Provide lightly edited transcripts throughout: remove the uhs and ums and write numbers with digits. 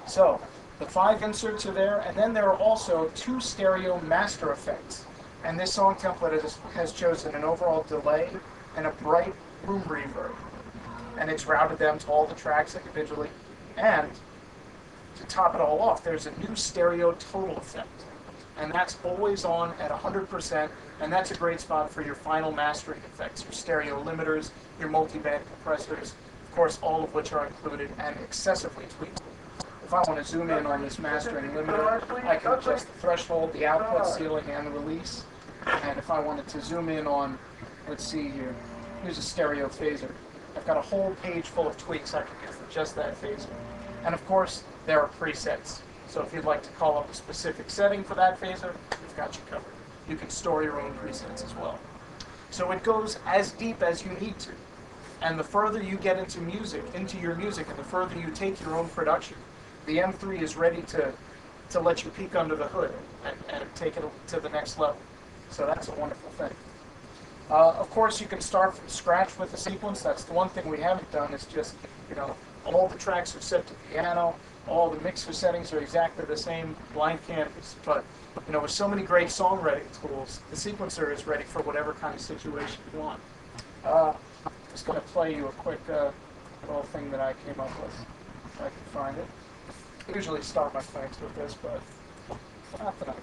So the 5 inserts are there, and then there are also 2 stereo master effects. And this song template has chosen an overall delay and a bright room reverb. And it's routed them to all the tracks individually. And to top it all off, there's a new stereo total effect. And that's always on at 100%, and that's a great spot for your final mastering effects, your stereo limiters, your multiband compressors, of course, all of which are included and excessively tweaked. If I want to zoom in on this mastering limiter, I can adjust the threshold, the output, ceiling, and the release. And if I wanted to zoom in on, let's see here, here's a stereo phaser. I've got a whole page full of tweaks I can do for just that phaser. And of course, there are presets. So if you'd like to call up a specific setting for that phaser, we've got you covered. You can store your own presets as well. So it goes as deep as you need to. And the further you get into your music, and the further you take your own production, the M3 is ready to let you peek under the hood and take it to the next level. So that's a wonderful thing. Of course, you can start from scratch with the sequence. That's the one thing we haven't done. Is just, all the tracks are set to piano. All the mixer settings are exactly the same, blank canvas. But, with so many great songwriting tools, the sequencer is ready for whatever kind of situation you want. Just going to play you a quick little thing that I came up with, if I can find it. I usually start my things with this, but not tonight.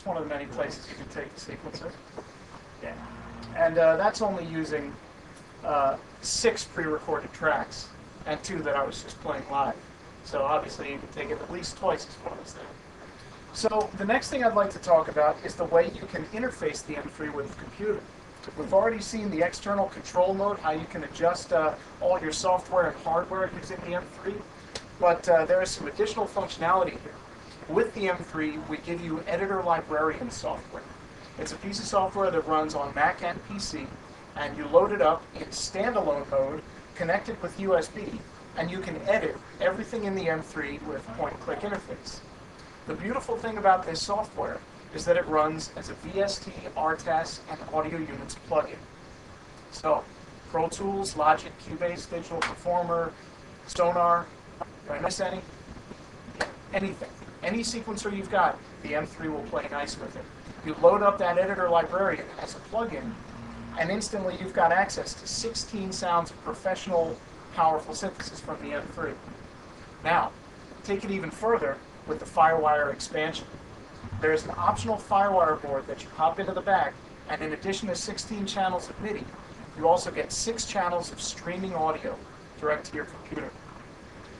One of the many places you can take the sequencer. Yeah. And that's only using 6 pre-recorded tracks and 2 that I was just playing live. So obviously you can take it at least twice as far as that. So the next thing I'd like to talk about is the way you can interface the M3 with the computer. We've already seen the external control mode, how you can adjust all your software and hardware using the M3, but there is some additional functionality here. With the M3, we give you Editor Librarian software. It's a piece of software that runs on Mac and PC, and you load it up in standalone mode, connected with USB, and you can edit everything in the M3 with point-and-click interface. The beautiful thing about this software is that it runs as a VST, RTAS, and Audio Units plugin. So, Pro Tools, Logic, Cubase, Digital Performer, Sonar, did I miss any? Anything. Any sequencer you've got, the M3 will play nice with it. You load up that Editor Librarian as a plugin, and instantly you've got access to 16 sounds of professional, powerful synthesis from the M3. Now, take it even further with the FireWire expansion. There's an optional FireWire board that you pop into the back, and in addition to 16 channels of MIDI, you also get 6 channels of streaming audio direct to your computer.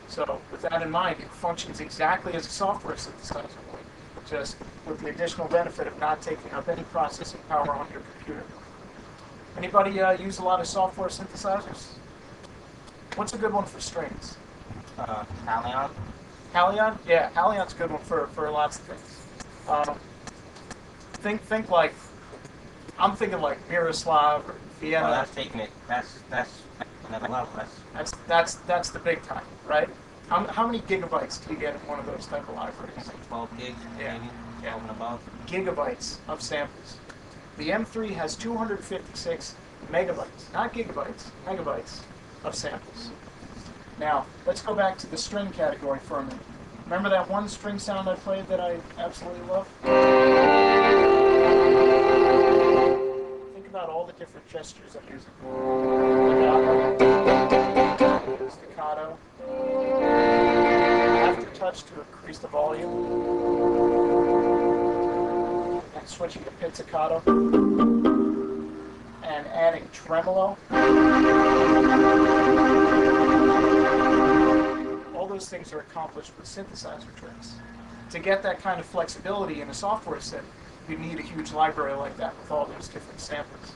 So, with that in mind, it functions exactly as a software synthesizer would, just with the additional benefit of not taking up any processing power on your computer. Anybody use a lot of software synthesizers? What's a good one for strings? Halion. Halion? Yeah, Halion's a good one for lots of things. Think like, I'm thinking like Miroslav or Vienna. Oh, that's taking it. That's another level. That's the big time, right? How many gigabytes do you get in one of those type of libraries? Like 12 gigs, yeah. maybe. Yeah, and above. Gigabytes of samples. The M3 has 256 megabytes, not gigabytes, megabytes of samples. Now, let's go back to the string category for a minute. Remember that one string sound I played that I absolutely love? Think about all the different gestures I'm using. Legato, staccato, aftertouch to increase the volume, and switching to pizzicato, and adding tremolo. All those things are accomplished with synthesizer tricks. To get that kind of flexibility in a software set, you need a huge library like that with all those different samples.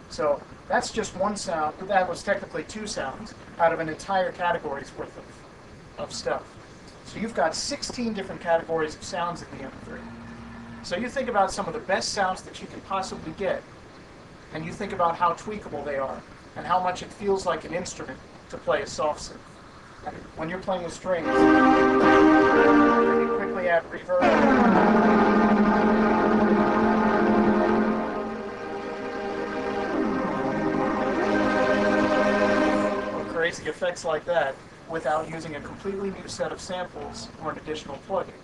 So that's just one sound, but that was technically two sounds out of an entire category's worth of stuff. So you've got 16 different categories of sounds in the M3. So you think about some of the best sounds that you can possibly get, and you think about how tweakable they are, and how much it feels like an instrument to play a soft synth. And when you're playing with strings, you quickly add reverb. Or crazy effects like that without using a completely new set of samples or an additional plugin.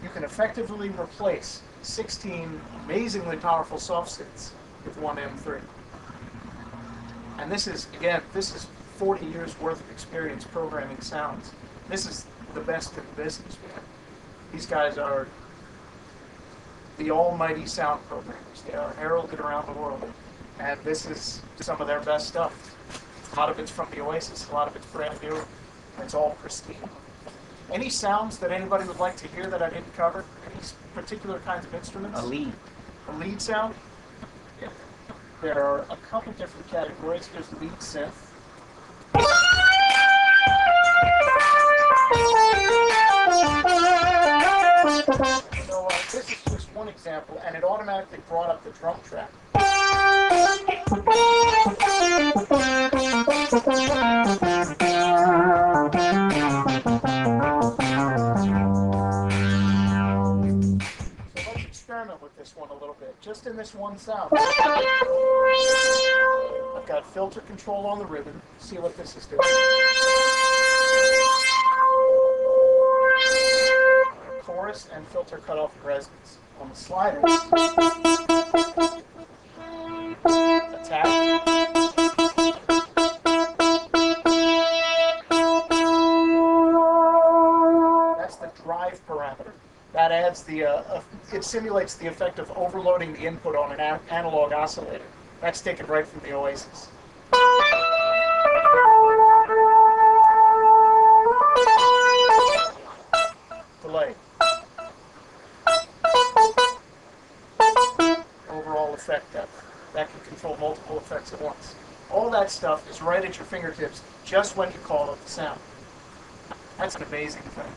You can effectively replace 16 amazingly powerful soft synths with one M3. And this is 40 years worth of experience programming sounds. This is the best in the business, man. These guys are the almighty sound programmers. They are heralded around the world. And this is some of their best stuff. A lot of it's from the Oasis, a lot of it's brand new. It's all pristine. Any sounds that anybody would like to hear that I didn't cover? Any particular kinds of instruments? A lead. A lead sound? Yeah. There are a couple different categories. Here's lead synth. So this is just one example, and it automatically brought up the drum track. So let's experiment with this one a little bit, just in this one sound. I've got filter control on the ribbon. See what this is doing. Chorus and filter cutoff resonance. On the slider, attack. That's the drive parameter. That adds it simulates the effect of overloading the input on an analog oscillator. That's taken right from the Oasis. Delay. Overall effect depth. That can control multiple effects at once. All that stuff is right at your fingertips just when you call up the sound. That's an amazing thing.